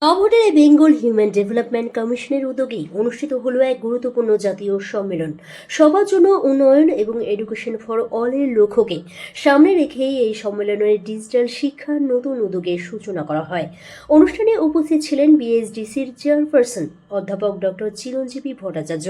নভোটের Bengal human development কমিশনের উদ্যোগেই অনুষ্ঠিত হলো এক গুরুত্বপূর্ণ জাতীয় সম্মেলন। সবার জন্য উন্নয়ন এবং এডুকেশন ফর অল এর লক্ষ্যকে সামনে রেখেই এই সম্মেলনের ডিজিটাল শিক্ষার নতুন উদ্যোগের সূচনা করা হয়। অনুষ্ঠানে উপস্থিত ছিলেন বিএসডিসির চেয়ারপারসন অধ্যাপক ডক্টর চিরঞ্জীবী ভট্টাচার্য,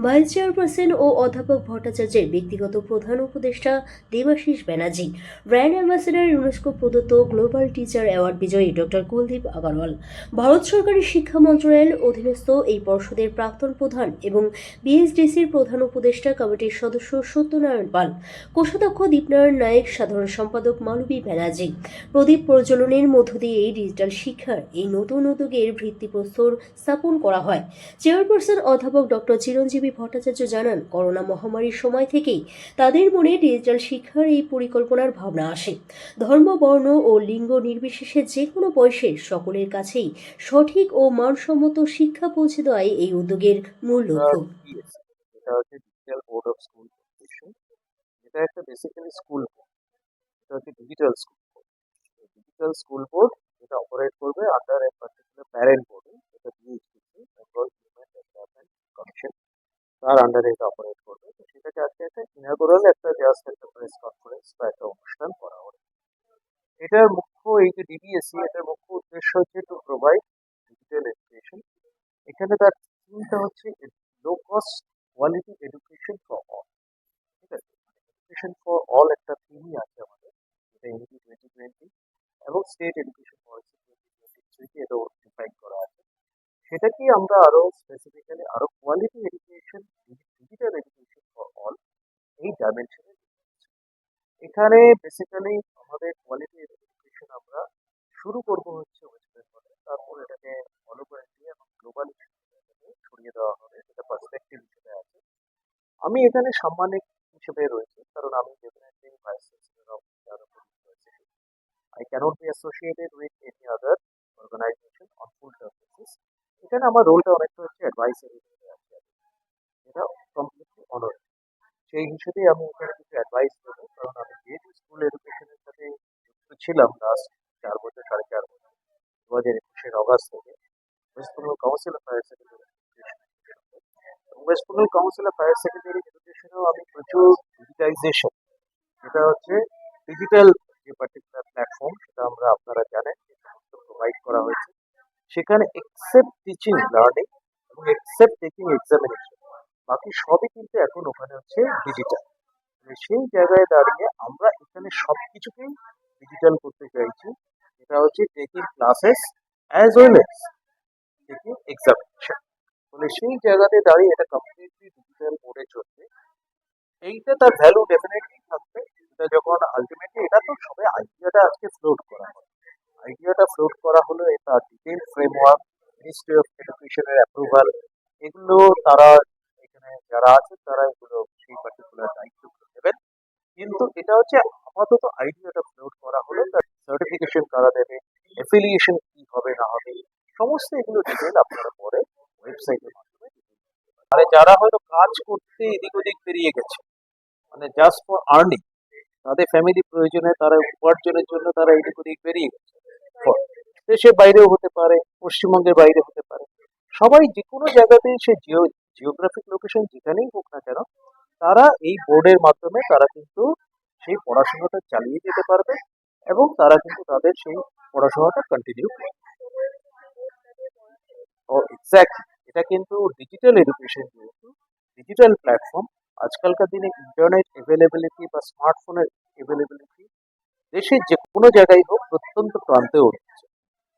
ভাইস চেয়ারপারসন ও অধ্যাপক ভট্টাচার্যের ব্যক্তিগত প্রধান উপদেষ্টা Debashis Banerjee, brand ambassador UNESCO প্রদত্ত গ্লোবাল টিচার অ্যাওয়ার্ড বিজয়ী ডক্টর কুলদীপ আগরওয়াল, ভারত সরকারের শিক্ষা মন্ত্রণালয়ের অধীনস্থ এই পর্ষদের প্রাক্তন প্রধান এবং বিএসডিসির প্রধান উপদেষ্টা কমিটির সদস্য সত্যনারায়ণ পাল, কোষাধ্যক্ষ দীপনারায়ণ নায়েক, সাধারণ সম্পাদক মালবী ব্যানার্জি প্রদীপ প্রজ্বলনের মধ্য দিয়ে এই ডিজিটাল শিক্ষার এই নতুন উদ্যোগের ভিত্তিপ্রস্তর স্থাপন করা হয়। চেয়ারপারসন অধ্যাপক ডক্টর চিরঞ্জীবী ভট্টাচার্য জানান, করোনা মহামারীর সময় থেকেই তাদের মনে ডিজিটাল শিক্ষার এই পরিকল্পনার ভাবনা আসে। ধর্ম, বর্ণ ও লিঙ্গ নির্বিশেষে যে কোনো বয়সের সকলের কাছেই সঠিক ও মানসম্মত শিক্ষা পৌঁছে দেওয়াই এই উদ্যোগের মূল লক্ষ্য। এটা হচ্ছে digital board of school education. এটা একটা বেসিক্যালি স্কুল বোর্ড। এটা হচ্ছে digital school board. Digital school board এটা অপারেট করবে under a particular parent body, এটা বিএইচডিসি, বেঙ্গল হিউম্যান ডেভেলপমেন্ট কমিশন, তার আন্ডারে এটা অপারেট করবে। তো সেটাকে আজকে একটা ইনাগোরাল একটা জাস্ট একটা প্রেস কনফারেন্স বা একটা অনুষ্ঠান করা হবে। এটার মুখ্য এই যে ডিবিএসসি, এটার মুখ্য উদ্দেশ্য হচ্ছে টু প্রোভাইড ডিজিটাল এডুকেশন। এখানে তার থিমটা হচ্ছে low cost quality education for all. ঠিক আছে, এডুকেশন ফর অল একটা থিমই আছে আমাদের, এটা এনইপি 2020 এবং স্টেট এডুকেশন পলিসি 2023 এটা ডিফাইন করা আছে। সেটাকে আমরা আরো স্পেসিফিক্যালি আরো quality education, digital education for all এই ডাইমেনশনে। এখানে বেসিক্যালি আমাদের কোয়ালিটি এডুকেশন আমরা শুরু করব হচ্ছে ওয়েস্ট বেঙ্গলে, তারপর এটাকে ফলো করে দিয়ে এবং গ্লোবাল ছড়িয়ে দেওয়া হবে, যেটা পার্সপেক্টিভ হিসেবে আছে। আমি এখানে সাম্মানিক হিসেবে রয়েছি, কারণ আমি definitely vice chancellor of university. I cannot be associated with any other organization on full term basis. এখানে আমার রোলটা অনেকটা হচ্ছে অ্যাডভাইসারি হিসেবে আছে, এটা কমপ্লিটলি অনার। সেই হিসেবেই আমি এখানে কিছু অ্যাডভাইস দেবো, কারণ আমি যেহেতু স্কুল এডুকেশনের সাথে যুক্ত ছিলাম লাস্ট 4 বছর, 4.5 বছর, 2021 অগাস্ট থেকে West Bengal council of higher secondary education, West Bengal council of higher secondary এডুকেশনেও আমি প্রচুর ডিজিটাইজেশন, যেটা হচ্ছে ডিজিটাল যে পার্টিকুলার প্ল্যাটফর্ম, সেটা আমরা আপনারা জানেন প্রোভাইড করা হয়েছে। সেখানে এক্সেপ্ট টিচিং লার্নিং এবং এক্সেপ্ট টেকিং এক্সামিনেশন, বাকি সবই কিন্তু এখন ওখানে হচ্ছে ডিজিটাল। সেই জায়গায় দাঁড়িয়ে আমরা এখানে সবকিছুকেই ডিজিটাল করতে চাইছি, যেটা হচ্ছে taking classes as well as taking examination. মানে সেই জায়গাতে দাঁড়িয়ে এটা কমপ্লিটলি ডিজিটাল মোডে চলবে। এইটা তার ভ্যালু ডেফিনেটলি থাকবে। এটা যখন আলটিমেটলি এটা তো সবে আইডিয়াটা আজকে ফ্লোট করা হয়, আইডিয়াটা ফ্লোট করা হলো, এটা ডিটেল ফ্রেমওয়ার্ক, মিনিস্ট্রি অফ এডুকেশনের অ্যাপ্রুভাল, এগুলো তারা এখানে যারা আছে তারা এগুলো সেই পার্টিকুলার দায়িত্বগুলো নেবেন। কিন্তু এটা হচ্ছে আপাতত আইডিয়াটা ফ্লোট করা হলো, তার সার্টিফিকেশন কারা দেবে, অ্যাফিলিয়েশন কি হবে না হবে, সমস্ত এগুলো ডিটেল আপনারা পরে ওয়েবসাইটের মাধ্যমে। মানে যারা হয়তো কাজ করতে এদিক ওদিক বেরিয়ে গেছে, মানে জাস্ট ফর আর্নিং, তাদের ফ্যামিলি প্রয়োজনে, তারা উপার্জনের জন্য তারা এদিক ওদিক বেরিয়ে গেছে, দেশের বাইরেও হতে পারে, পশ্চিমবঙ্গের বাইরে হতে পারে, সবাই যে কোনো জায়গাতে সে জিওগ্রাফিক লোকেশন যেখানেই হোক না কেন, তারা এই বোর্ডের মাধ্যমে তারা কিন্তু সেই পড়াশোনাটা চালিয়ে যেতে পারবে এবং তারা কিন্তু তাদের সেই পড়াশোনাটা কন্টিনিউ করবে। ও এক্স্যাক্টলি, এটা কিন্তু ডিজিটাল এডুকেশন, যেহেতু ডিজিটাল প্ল্যাটফর্ম, আজকালকার দিনে ইন্টারনেট এভেলেবিলিটি বা স্মার্টফোনের এভেলেবিলিটি দেশের যে কোনো জায়গায় হোক, প্রত্যন্ত প্রান্তেও রয়েছে।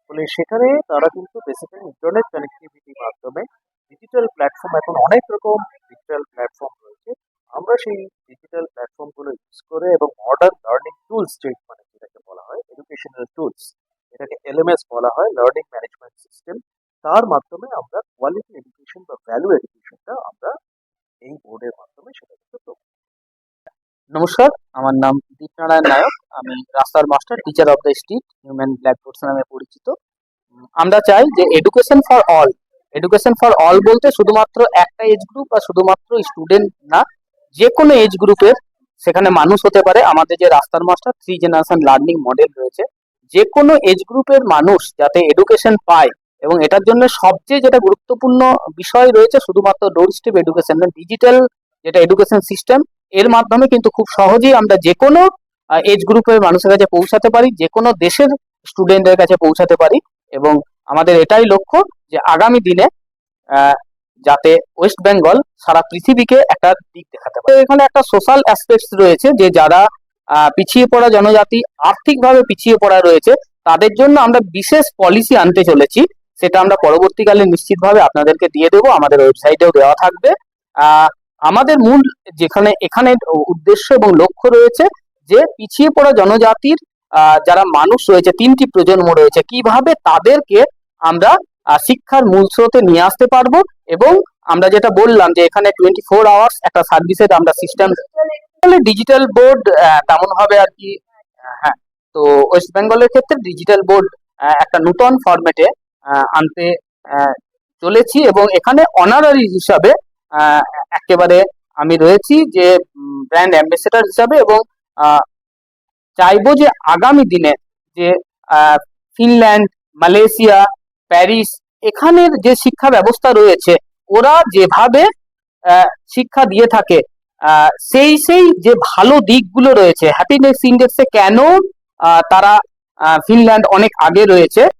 ফলে সেখানে তারা কিন্তু বেসিক্যালি ইন্টারনেট কানেক্টিভিটির মাধ্যমে ডিজিটাল প্ল্যাটফর্ম, এখন অনেক রকম ডিজিটাল প্ল্যাটফর্ম রয়েছে, আমরা সেই ডিজিটাল প্ল্যাটফর্মগুলো ইউজ করে এবং মডার্ন লার্নিং টুলস, মানে যেটাকে বলা হয় এডুকেশনাল টুলস, এটাকে এলএমএস বলা হয়, লার্নিং ম্যানেজমেন্ট সিস্টেম, তার মাধ্যমে আমরা কোয়ালিটি এডুকেশন বা ভ্যালু এডুকেশনটা আমরা এই বোর্ডের মাধ্যমে সেটা কিন্তু প্রোভাইড। নমস্কার, আমার নাম দীপনারায়ণ নায়ক। আমি রাস্তার master, teacher of the street, human blackboards নামে পরিচিত। আমরা চাই যে education for all, education for all বলতে শুধুমাত্র একটা এজ গ্রুপ বা শুধুমাত্র স্টুডেন্ট না, যে কোনো এজ গ্রুপের সেখানে মানুষ হতে পারে। আমাদের যে রাস্তার মাস্টার 3 জেনারেশন লার্নিং মডেল রয়েছে, যে কোনো এজ গ্রুপের মানুষ যাতে এডুকেশন পায় এবং এটার জন্য সবচেয়ে যেটা গুরুত্বপূর্ণ বিষয় রয়েছে শুধুমাত্র ডোর স্টেপ এডুকেশন, ডিজিটাল যেটা এডুকেশন সিস্টেম, এর মাধ্যমে কিন্তু খুব সহজেই আমরা যে কোনো এজ গ্রুপের মানুষের কাছে পৌঁছাতে পারি, যে কোনো দেশের স্টুডেন্টদের কাছে পৌঁছাতে পারি। এবং আমাদের এটাই লক্ষ্য যে আগামী দিনে যাতে ওয়েস্ট বেঙ্গল সারা পৃথিবীকে একটা দিক দেখাতে পারে। এখানে একটা সোশ্যাল অ্যাসপেক্টস রয়েছে, যে যারা পিছিয়ে পড়া জনজাতি, আর্থিকভাবে পিছিয়ে পড়া রয়েছে, তাদের জন্য আমরা বিশেষ পলিসি আনতে চলেছি। সেটা আমরা পরবর্তীকালে নিশ্চিতভাবে আপনাদেরকে দিয়ে দেবো, আমাদের ওয়েবসাইটেও দেওয়া থাকবে। আমাদের মূল এখানে উদ্দেশ্য এবং লক্ষ্য রয়েছে যে পিছিয়ে পড়া জনজাতির যারা মানুষ রয়েছে, 3টি প্রজন্ম রয়েছে, কিভাবে তাদেরকে আমরা শিক্ষার মূল স্রোতে নিয়ে আসতে পারবো। এবং আমরা যেটা বললাম যে এখানে 24 আওয়ার্স একটা সার্ভিসের আমরা সিস্টেম, ডিজিটাল বোর্ড তেমন ভাবে আর কি। হ্যাঁ, তো ওয়েস্ট বেঙ্গলের ক্ষেত্রে ডিজিটাল বোর্ড একটা নূতন ফরম্যাটে আনতে চলেছি, এবং এখানে অনারারি হিসাবে একেবারে আমি রয়েছি যে ব্র্যান্ড অ্যাম্বাসেডর হিসাবে। এবং চাইবো যে আগামী দিনে যে ফিনল্যান্ড, মালয়েশিয়া, প্যারিস, এখানের যে শিক্ষা ব্যবস্থা রয়েছে, ওরা যেভাবে শিক্ষা দিয়ে থাকে, সেই যে ভালো দিকগুলো রয়েছে, হ্যাপিনেস ইন্ডেক্সে কেন তারা ফিনল্যান্ড অনেক আগে রয়েছে,